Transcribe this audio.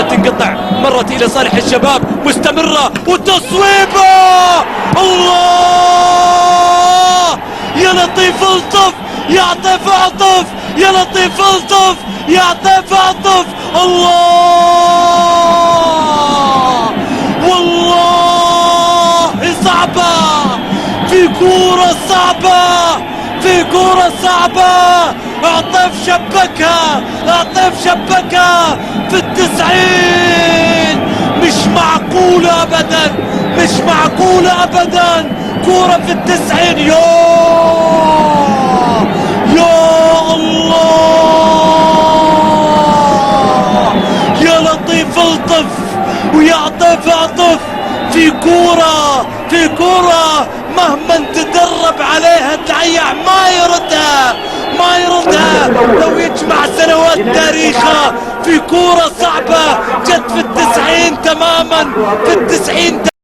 تنقطع، مرت الى صالح الشباب، مستمرة وتصويبة. الله يا لطيف الطف، يا عطيف اعطف، يا لطيف الطف، يا عطيف اعطف. الله والله صعبة، في كورة صعبة، في كورة صعبة. عطيف شبكها، عطيف شبكها في ال90. مش معقولة ابدا، مش معقولة ابدا. كورة في ال90. يا الله يا لطيف الطف ويا عطيف اعطف. في كورة، في كورة مهما تدرب عليها تضيع، ما يردها، ما يردها لو يجمع سنوات تاريخها. في كورة صعبة جت في ال90 تماما، في ال90.